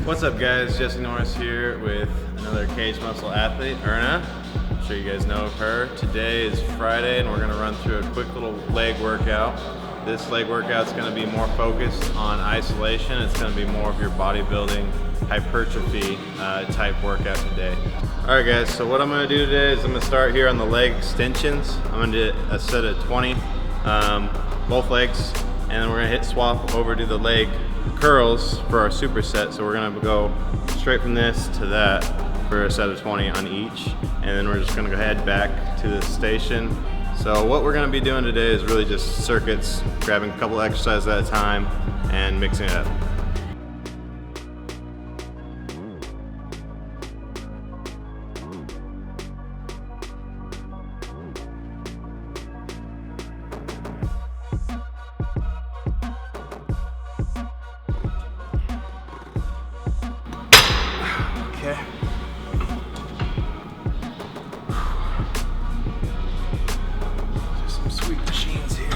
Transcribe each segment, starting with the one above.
What's up guys, Jesse Norris here with another Cage Muscle athlete, Erna. I'm sure you guys know of her. Today is Friday and we're going to run through a quick little leg workout. This leg workout is going to be more focused on isolation. It's going to be more of your bodybuilding hypertrophy type workout today. Alright guys, so what I'm going to do today is I'm going to start here on the leg extensions. I'm going to do a set of 20, both legs, and then we're going to hit swap over to the leg curls for our superset. So we're going to go straight from this to that for a set of 20 on each, and then we're just going to go head back to the station. So what we're going to be doing today is really just circuits, grabbing a couple exercises at a time and mixing it up. Okay. There's some sweet machines here.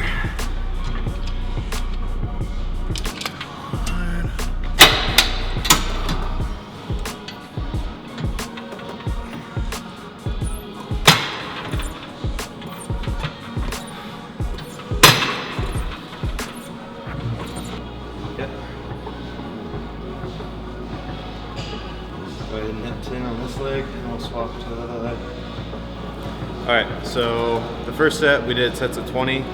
Yep. Go ahead and hit 10 on this leg, and we'll swap to the other leg. Alright, so the first set we did sets of 20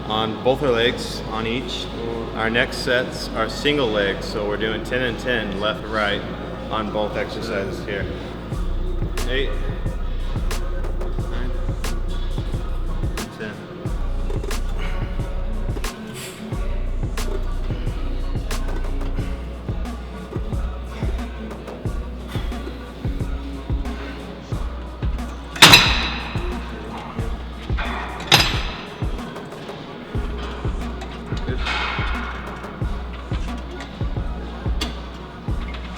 on both our legs, on each. Our next sets are single legs, so we're doing 10 and 10, left and right, on both exercises here. 8, 9, 10.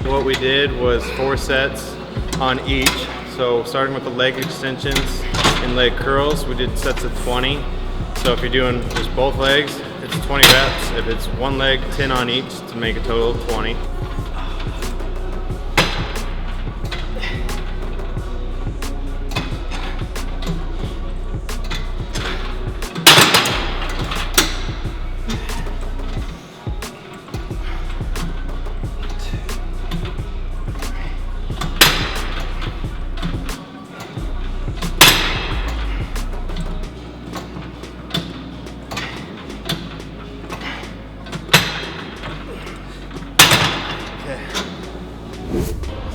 What we did was 4 sets on each. So starting with the leg extensions and leg curls, we did sets of 20. So if you're doing just both legs, it's 20 reps. If it's one leg, 10 on each to make a total of 20.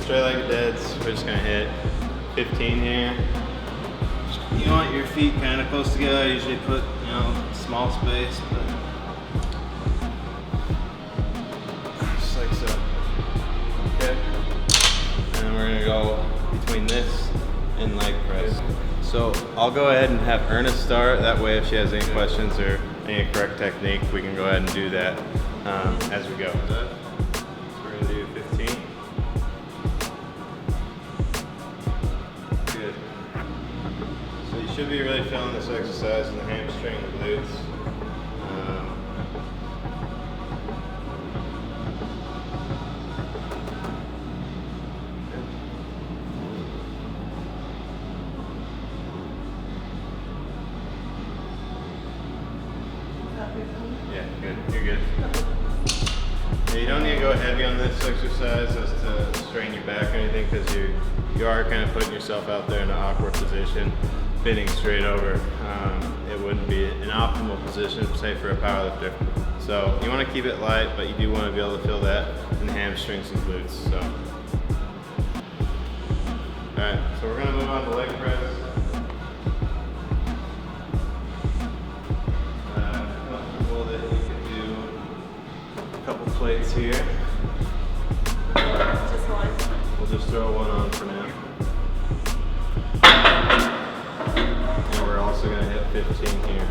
Straight legged deads, we're just gonna hit 15 here. You want your feet kind of close together. I usually put, small space, but just like so. Okay. And then we're gonna go between this and leg press. So I'll go ahead and have Erna start. That way if she has any questions or any correct technique, we can go ahead and do that as we go. So we're gonna do 15. Good. So you should be really feeling this exercise in the hamstring and glutes. Yeah, good. You're good. Yeah, you don't need to go heavy on this exercise as to strain your back or anything, because you are kind of putting yourself out there in an awkward position, bending straight over. It wouldn't be an optimal position, say, for a powerlifter. So you want to keep it light, but you do want to be able to feel that in the hamstrings and glutes. So, all right. So we're going to move on to leg press. Plates here. Just one? We'll just throw one on for now. And we're also going to hit 15 here.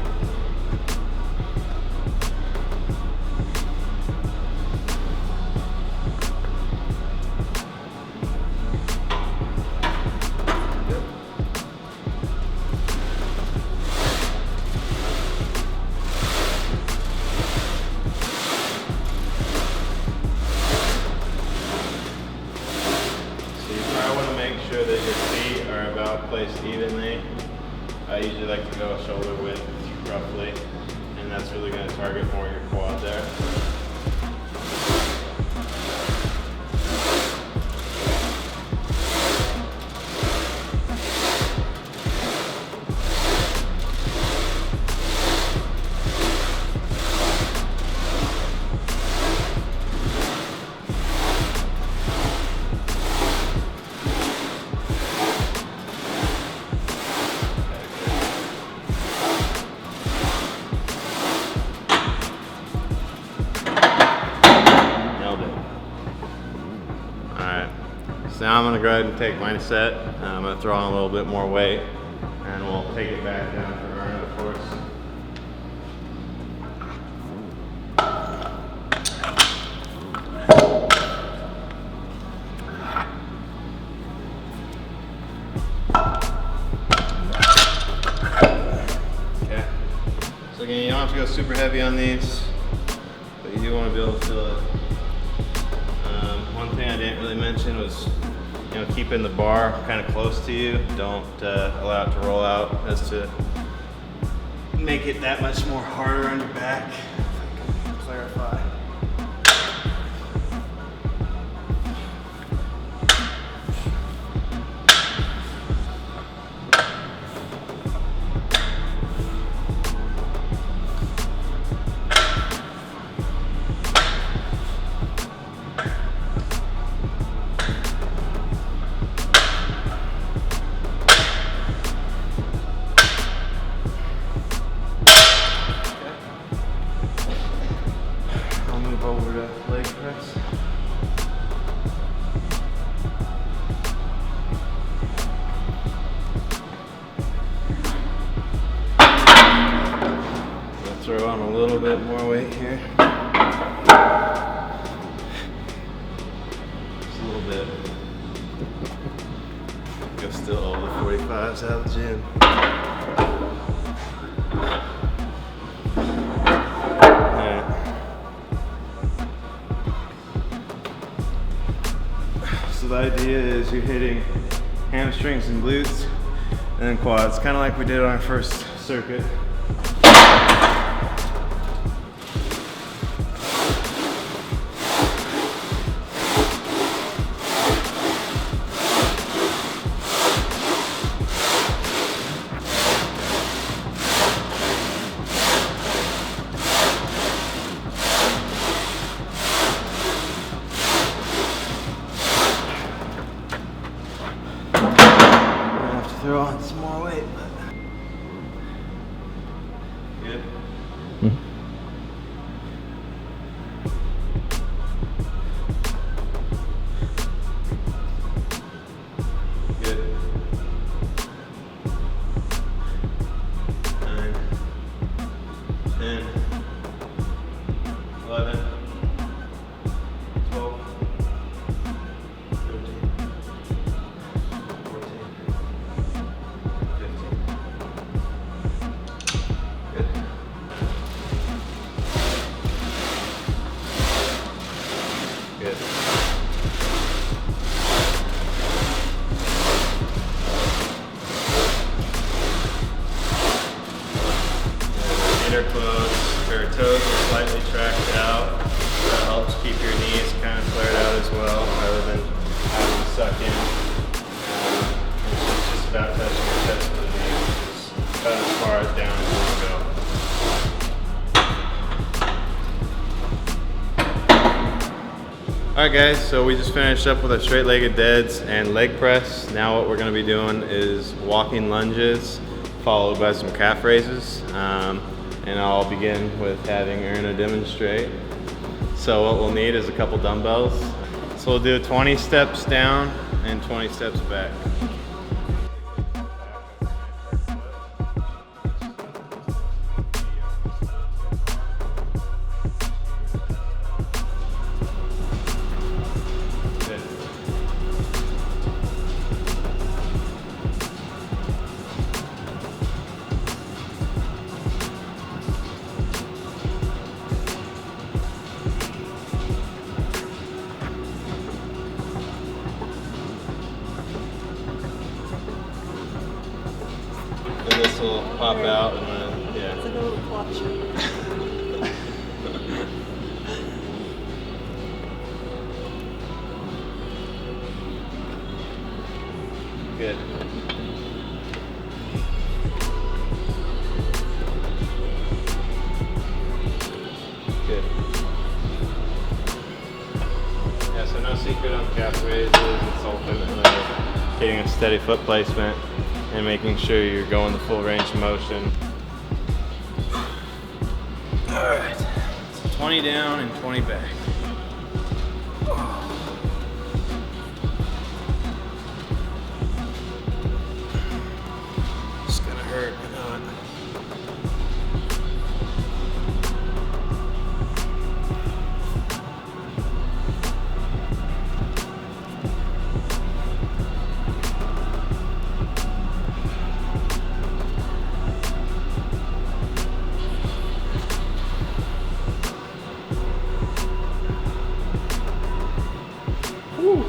placed evenly. I usually like to go shoulder width roughly, and that's really going to target more your quad there. So now I'm going to go ahead and take my set. I'm going to throw on a little bit more weight, and we'll take it back down for Erna, of course. Okay. So again, you don't have to go super heavy on these, but you do want to be able to feel it. One thing I didn't really mention was, keeping the bar kind of close to you. Don't allow it to roll out, as to make it that much more harder on your back. If I can clarify. Over to leg press. I'll throw on a little bit more weight here. Just a little bit. Go still all the 45s out of the gym. So the idea is you're hitting hamstrings and glutes and then quads, kind of like we did on our first circuit. Throw on some more weight, but good. Good. 9, 10, 11, 12, 13, 14. Good. Inner quads, your toes are slightly tracked out. That helps keep your knees kind of flared out as well, rather than having to suck in. It's just about touching your chest with the knees, which is about as far as down as you go. Alright guys, so we just finished up with our straight-legged deads and leg press. Now what we're going to be doing is walking lunges, followed by some calf raises. And I'll begin with having Erna demonstrate. So what we'll need is a couple dumbbells. So we'll do 20 steps down and 20 steps back. pop out and then, yeah. It's like a little clutch. Good. Good. Yeah, so no secret on calf raises. It's ultimately getting a steady foot placement and making sure you're going the full range of motion. All right, so 20 down and 20 back. It's gonna hurt, I know it. Woo.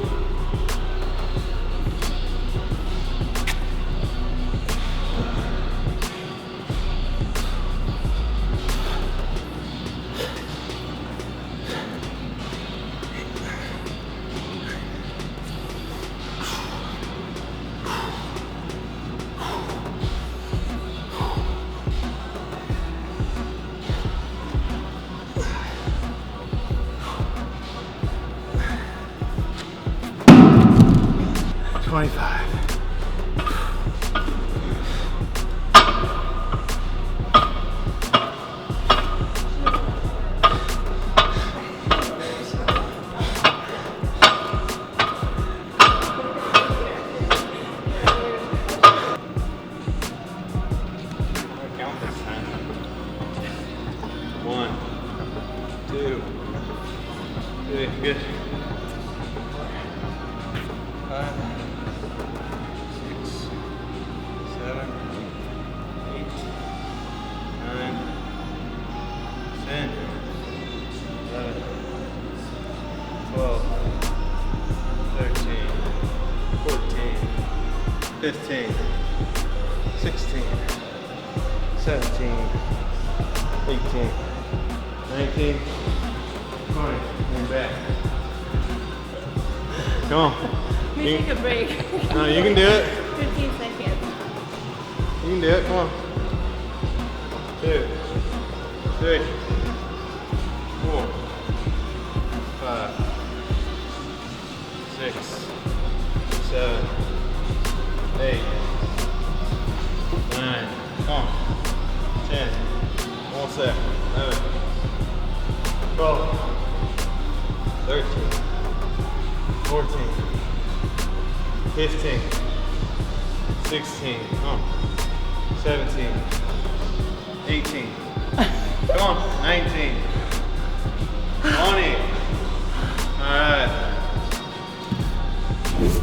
Good. 5, 6, 7, 8, 9, 10, 11, 12, 13, 14, 15, 16, 17, 18, 19, 20, and back. Come on. Let me take a break. No, you can do it. 15 seconds. You can do it, come on. 2, 3, 4, 5, 6, 7, 8, 9, come on. 10, one set, 11, 12, 13, 14, 15, 16, come on, 17, 18, come on, 19, 20, alright.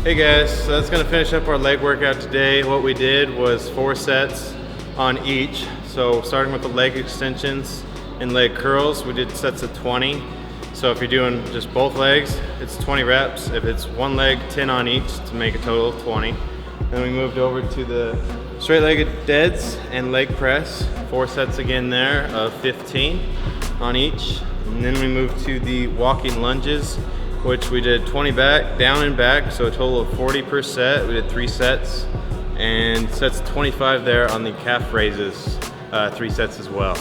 Hey guys, so that's gonna finish up our leg workout today. What we did was 4 sets on each. So starting with the leg extensions and leg curls, we did sets of 20. So if you're doing just both legs, it's 20 reps. If it's one leg, 10 on each to make a total of 20. Then we moved over to the straight-legged deads and leg press. 4 sets again there of 15 on each. And then we moved to the walking lunges, which we did 20 back, down and back, so a total of 40 per set. We did 3 sets, and sets 25 there on the calf raises, 3 sets as well.